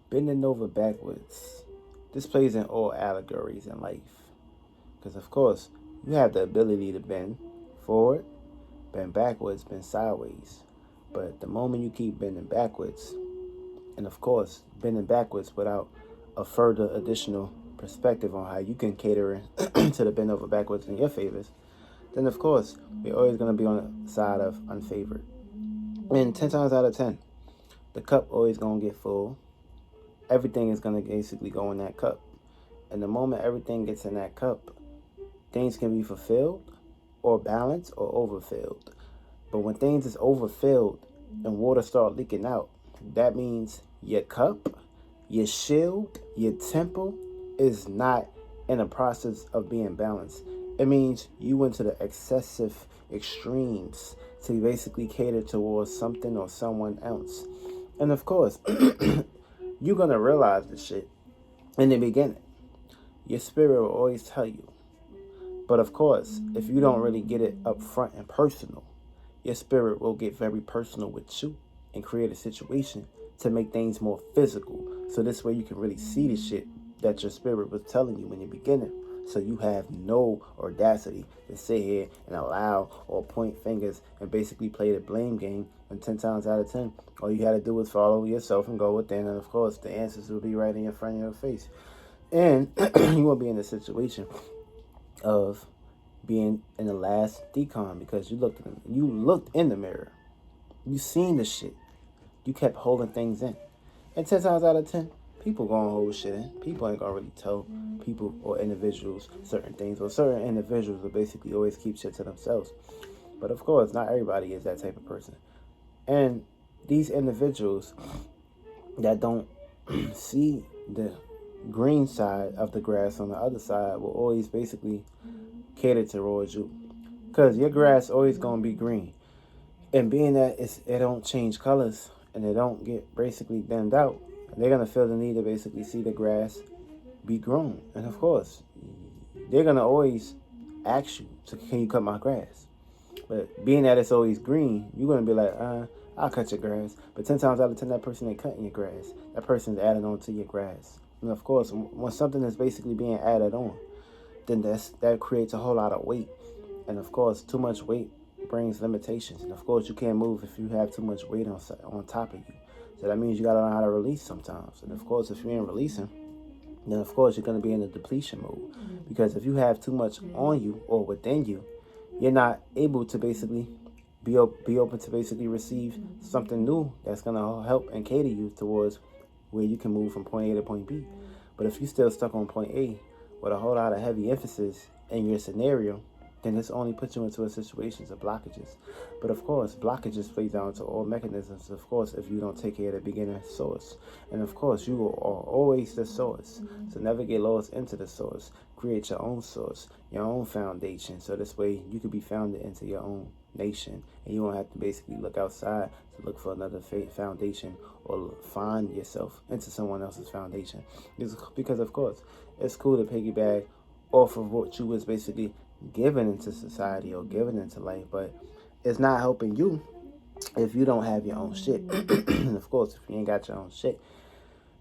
Bending over backwards. This plays in all allegories in life. Because, of course, you have the ability to bend forward, bend backwards, bend sideways. But the moment you keep bending backwards, and of course, bending backwards without a further additional perspective on how you can cater to the bend over backwards in your favors, then of course, you're always going to be on the side of unfavored. And 10 times out of 10, the cup always going to get full. Everything is going to basically go in that cup. And the moment everything gets in that cup, things can be fulfilled or balanced or overfilled. But when things is overfilled and water start leaking out, that means your cup, your shield, your temple is not in a process of being balanced. It means you went to the excessive extremes to basically cater towards something or someone else. And of course, you're going to realize this shit in the beginning. Your spirit will always tell you. But of course, if you don't really get it up front and personal, your spirit will get very personal with you and create a situation to make things more physical. So this way you can really see the shit that your spirit was telling you in the beginning. So you have no audacity to sit here and allow or point fingers and basically play the blame game. And 10 times out of 10, all you got to do is follow yourself and go within. And of course, the answers will be right in your front of your face. And you won't be in a situation of being in the last decon because you looked in the mirror. You seen the shit. You kept holding things in. And 10 times out of 10, people gonna hold shit in. People ain't gonna really tell people or individuals certain things. Or certain individuals will basically always keep shit to themselves. But of course, not everybody is that type of person. And these individuals that don't see the green side of the grass on the other side will always basically cater towards you. Because your grass always gonna be green. And being that it don't change colors and it don't get basically thinned out, they're gonna feel the need to basically see the grass be grown. And of course, they're gonna always ask you, so can you cut my grass? But being that it's always green, you're gonna be like, I'll cut your grass. But 10 times out of 10, that person ain't cutting your grass. That person's adding on to your grass. And of course, when something is basically being added on, then that creates a whole lot of weight. And of course, too much weight brings limitations. And of course, you can't move if you have too much weight on top of you. So that means you got to learn how to release sometimes. And of course, if you ain't releasing, then of course you're going to be in a depletion mode. Because if you have too much on you or within you, you're not able to basically be open to basically receive something new that's going to help and cater you towards where you can move from point A to point B. But if you're still stuck on point A with a whole lot of heavy emphasis in your scenario, then this only puts you into a situation of blockages. But of course, blockages play down to all mechanisms, of course, if you don't take care of the beginning source. And of course, you are always the source. So never get lost into the source. Create your own source, your own foundation. So this way you can be founded into your own nation. And you won't have to basically look outside to look for another foundation or find yourself into someone else's foundation. Because of course, it's cool to piggyback off of what you was basically given into society or given into life, but it's not helping you if you don't have your own shit. And of course, if you ain't got your own shit,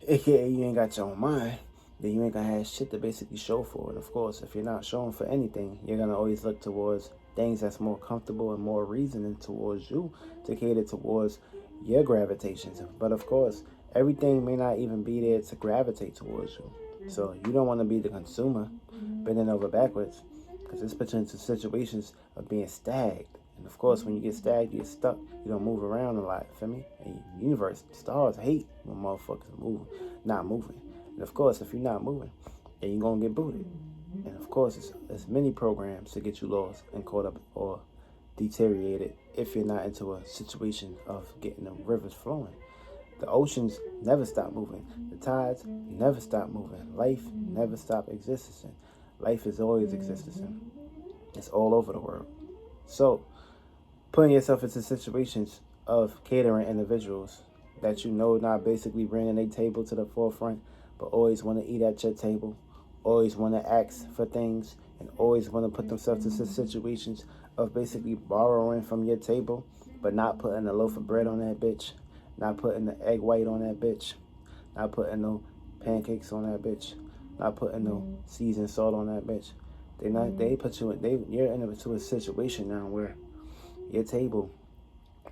aka you ain't got your own mind, then you ain't gonna have shit to basically show for it. Of course, if you're not showing for anything, you're gonna always look towards things that's more comfortable and more reasoning towards you to cater towards your gravitations. But of course, everything may not even be there to gravitate towards you. So you don't want to be the consumer bending over backwards, because this puts you into situations of being stagnant. And of course, when you get stagnant, you get stuck. You don't move around a lot. Feel me? And the universe, stars hate when motherfuckers not moving. And of course, if you're not moving, then you're gonna get booted. And of course, there's many programs to get you lost and caught up or deteriorated if you're not into a situation of getting the rivers flowing. The oceans never stop moving. The tides never stop moving. Life never stop existing. Life is always existing. It's all over the world. So, putting yourself into situations of catering individuals that you know not basically bringing a table to the forefront, but always want to eat at your table, always want to ask for things, and always want to put themselves into situations of basically borrowing from your table, but not putting a loaf of bread on that bitch, not putting the egg white on that bitch, Not putting no pancakes on that bitch. Not putting no seasoned salt on that bitch. They put you in, you're into a situation now where your table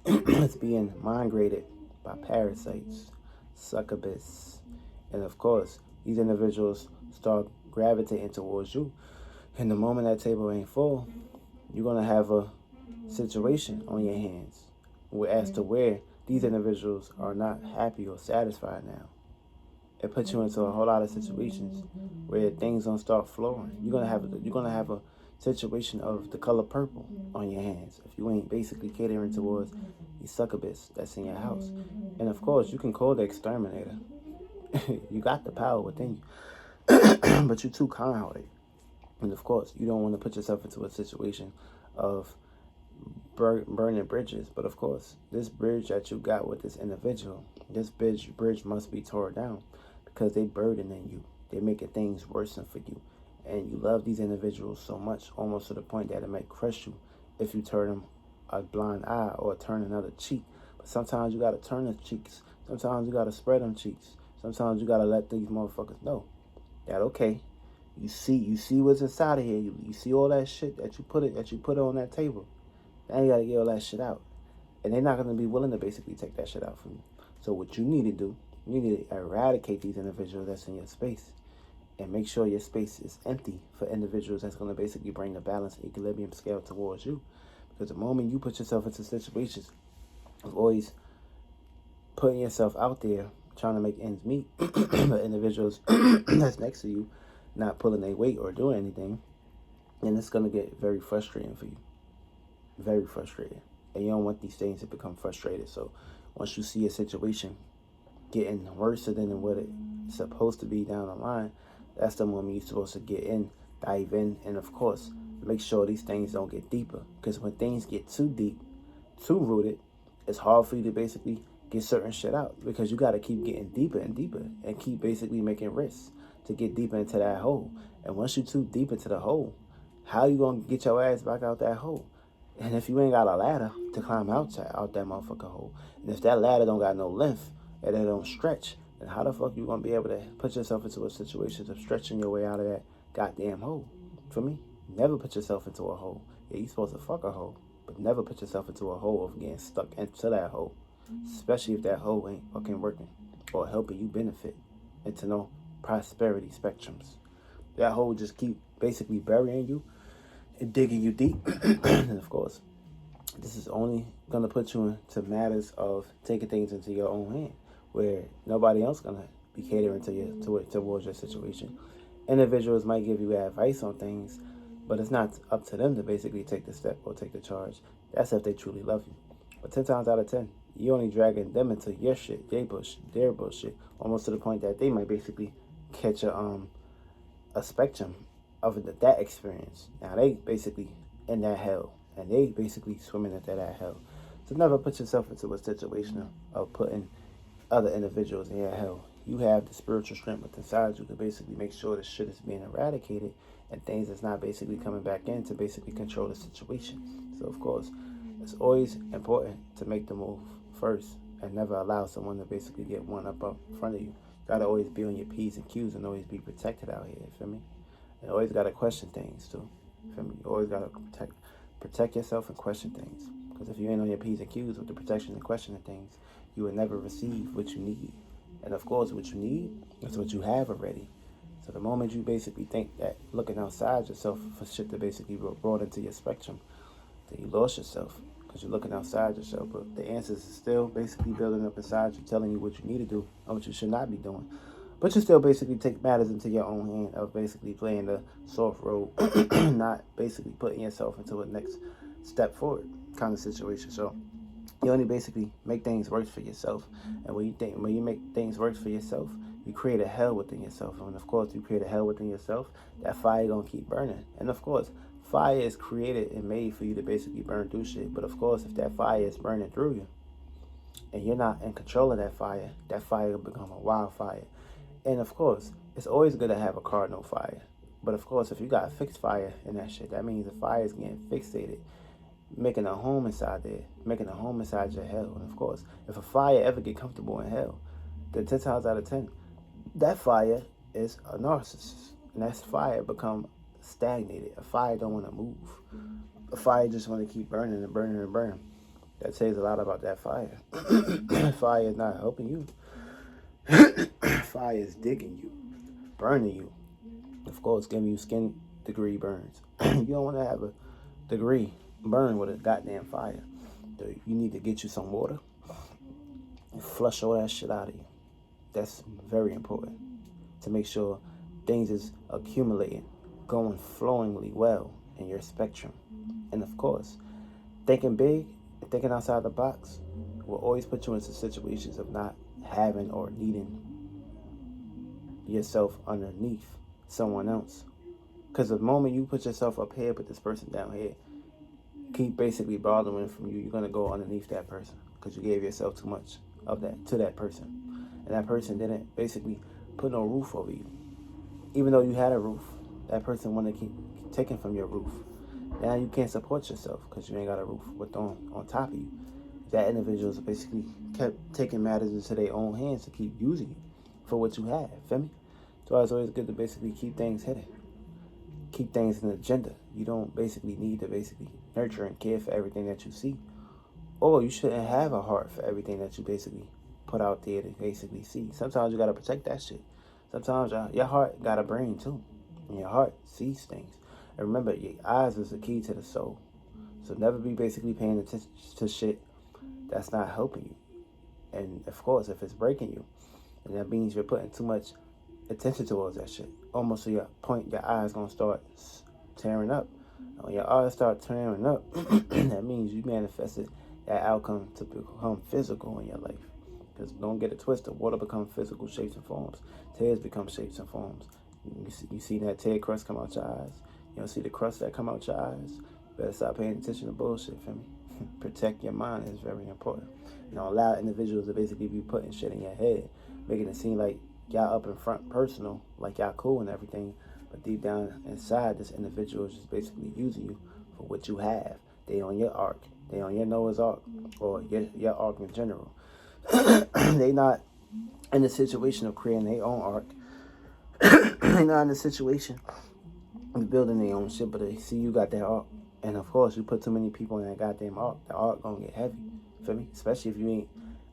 is being migrated by parasites, succubus. And of course, these individuals start gravitating towards you. And the moment that table ain't full, you're going to have a situation on your hands as to where these individuals are not happy or satisfied now. It puts you into a whole lot of situations where things don't start flowing. You're gonna have a situation of the color purple on your hands if you ain't basically catering towards the succubus that's in your house. And of course, you can call the exterminator. You got the power within you, but you're too kind-hearted. And of course, you don't want to put yourself into a situation of burning bridges. But of course, this bridge that you got with this individual, this bridge must be torn down because they burdening you. They're making things worse for you. And you love these individuals so much, almost to the point that it might crush you if you turn them a blind eye or turn another cheek. But sometimes you got to turn the cheeks. Sometimes you got to spread them cheeks. Sometimes you got to let these motherfuckers know that, okay, you see what's inside of here. You see all that shit that you put on that table. Now you got to get all that shit out. And they're not going to be willing to basically take that shit out from you. So what you need to do, you need to eradicate these individuals that's in your space and make sure your space is empty for individuals that's going to basically bring the balance and equilibrium scale towards you. Because the moment you put yourself into situations of always putting yourself out there, trying to make ends meet, but individuals that's next to you not pulling their weight or doing anything, then it's going to get very frustrating for you. Very frustrating. And you don't want these things to become frustrated. So once you see a situation getting worse than what it's supposed to be down the line, that's the moment you're supposed to get in, dive in, and of course, make sure these things don't get deeper. Because when things get too deep, too rooted, it's hard for you to basically get certain shit out. Because you got to keep getting deeper and deeper and keep basically making risks to get deeper into that hole. And once you're too deep into the hole, how you going to get your ass back out that hole? And if you ain't got a ladder to climb out that motherfucker hole, and if that ladder don't got no length, and it don't stretch, then how the fuck you gonna be able to put yourself into a situation of stretching your way out of that goddamn hole? For me, never put yourself into a hole. Yeah, you supposed to fuck a hole, but never put yourself into a hole of getting stuck into that hole, especially if that hole ain't fucking working or helping you benefit into no prosperity spectrums. That hole just keep basically burying you and digging you deep. And of course, this is only going to put you into matters of taking things into your own hand, where nobody else going to be catering towards your situation. Individuals might give you advice on things, but it's not up to them to basically take the step or take the charge. That's if they truly love you. But 10 times out of 10, you only dragging them into your shit, their bullshit, almost to the point that they might basically catch a spectrum of that experience. Now they basically in that hell, and they basically swimming into that hell. So never put yourself into a situation of putting other individuals in your hell. You have the spiritual strength within inside you to basically make sure the shit is being eradicated and things is not basically coming back in to basically control the situation. So of course, it's always important to make the move first and never allow someone to basically get one up in front of you. You gotta always be on your P's and Q's and always be protected out here, you feel me? And always gotta question things too, you feel me? You always gotta protect yourself and question things. Because if you ain't on your P's and Q's with the protection and questioning things, you will never receive what you need. And of course, what you need is what you have already. So the moment you basically think that looking outside yourself for shit to basically be brought into your spectrum, then you lost yourself because you're looking outside yourself. But the answers are still basically building up inside you, telling you what you need to do and what you should not be doing. But you still basically take matters into your own hand of basically playing the soft road, not basically putting yourself into a next step forward kind of situation. So you only basically make things work for yourself. And when you make things work for yourself, you create a hell within yourself. And of course, you create a hell within yourself, that fire gonna keep burning. And of course, fire is created and made for you to basically burn through shit. But of course, if that fire is burning through you and you're not in control of that fire will become a wildfire. And of course, it's always good to have a cardinal fire. But of course, if you got a fixed fire in that shit, that means the fire is getting fixated, making a home inside there, making a home inside your hell. And of course, if a fire ever get comfortable in hell, then 10 times out of 10, that fire is a narcissist. And that fire become stagnated. A fire don't want to move. A fire just want to keep burning and burning and burning. That says a lot about that fire. Fire is not helping you. Fire is digging you, burning you. Of course, giving you skin degree burns. You don't want to have a degree burn with a goddamn fire. So you need to get you some water and flush all that shit out of you. That's very important to make sure things is accumulating, going flowingly well in your spectrum. And of course, thinking big and thinking outside the box will always put you into situations of not having or needing yourself underneath someone else. Because the moment you put yourself up here, put this person down here, keep basically borrowing from you, you're going to go underneath that person because you gave yourself too much of that to that person. And that person didn't basically put no roof over you. Even though you had a roof, that person wanted to keep taking from your roof. Now you can't support yourself because you ain't got a roof on top of you. That individuals basically kept taking matters into their own hands to keep using you for what you have. Feel me? So it's always good to basically keep things hidden. Keep things in the agenda. You don't basically need to basically nurture and care for everything that you see. Or you shouldn't have a heart for everything that you basically put out there to basically see. Sometimes you got to protect that shit. Sometimes your heart got a brain too. And your heart sees things. And remember, your eyes is the key to the soul. So never be basically paying attention to shit that's not helping you. And of course, if it's breaking you, then that means you're putting too much attention towards that shit. Almost to your point, your eyes gonna start tearing up. When your eyes start tearing up, that means you manifested that outcome to become physical in your life. Because don't get it twisted. Water becomes physical shapes and forms. Tears become shapes and forms. You see that tear crust come out your eyes. You don't see the crust that come out your eyes. Better stop paying attention to bullshit, feel me? Protect your mind is very important. You know, allow individuals to basically be putting shit in your head, making it seem like y'all up in front personal, like y'all cool and everything, but deep down inside, this individual is just basically using you for what you have. They on your arc. They on your Noah's Ark, or your arc in general. They not in the situation of creating their own arc. They not in the situation of building their own shit, but they see you got that arc. And of course, you put too many people in that goddamn arc, the arc gonna get heavy. Feel me? Especially if you ain't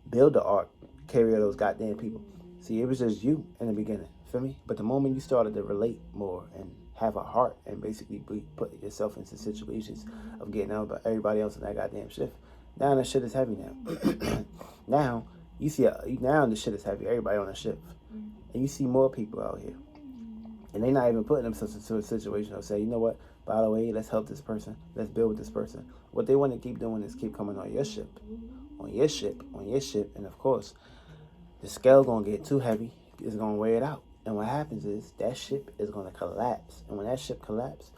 build the arc, carry those goddamn people. See, it was just you in the beginning. Feel me? But the moment you started to relate more and have a heart and basically put yourself into situations of getting out by everybody else in that goddamn shift, now the shit is heavy now. Now you see, now the shit is heavy. Everybody on the shift, and you see more people out here, and they not even putting themselves into a situation of say, you know what? By the way, let's help this person. Let's build with this person. What they want to keep doing is keep coming on your ship, on your ship, on your ship, and of course, the scale gonna get too heavy. It's gonna wear it out. And what happens is that ship is gonna collapse. And when that ship collapses,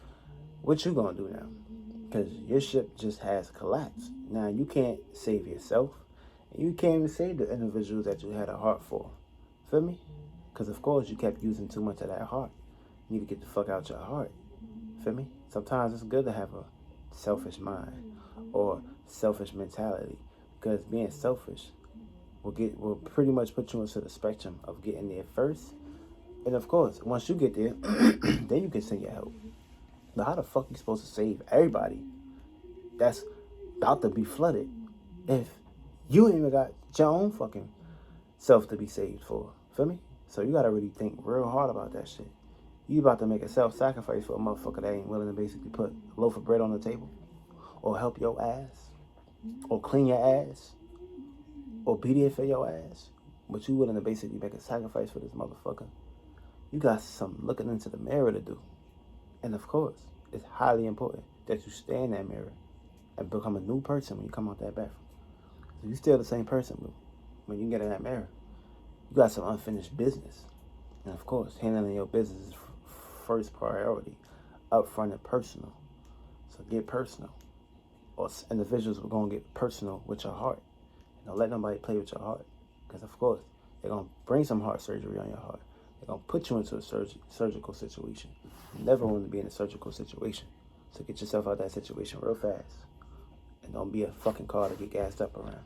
what you gonna do now? Because your ship just has collapsed. Now you can't save yourself. And you can't even save the individuals that you had a heart for. Feel me? Because of course you kept using too much of that heart. You need to get the fuck out your heart. Feel me? Sometimes it's good to have a selfish mind or selfish mentality. Because being selfish will pretty much put you into the spectrum of getting there first. And of course, once you get there, then you can send your help. But how the fuck you supposed to save everybody that's about to be flooded if you ain't even got your own fucking self to be saved for? Feel me? So you gotta really think real hard about that shit. You about to make a self-sacrifice for a motherfucker that ain't willing to basically put a loaf of bread on the table, or help your ass, or clean your ass, or be there for your ass. But you willing to basically make a sacrifice for this motherfucker. You got some looking into the mirror to do. And of course, it's highly important that you stay in that mirror and become a new person when you come out that bathroom. If you're still the same person, but when you get in that mirror, you got some unfinished business. And of course, handling your business is first priority, upfront and personal. So get personal. Or individuals are going to get personal with your heart. Don't let nobody play with your heart. Because of course, they're going to bring some heart surgery on your heart. They're going to put you into a surgical situation. You never want to be in a surgical situation. So get yourself out of that situation real fast. And don't be a fucking car to get gassed up around.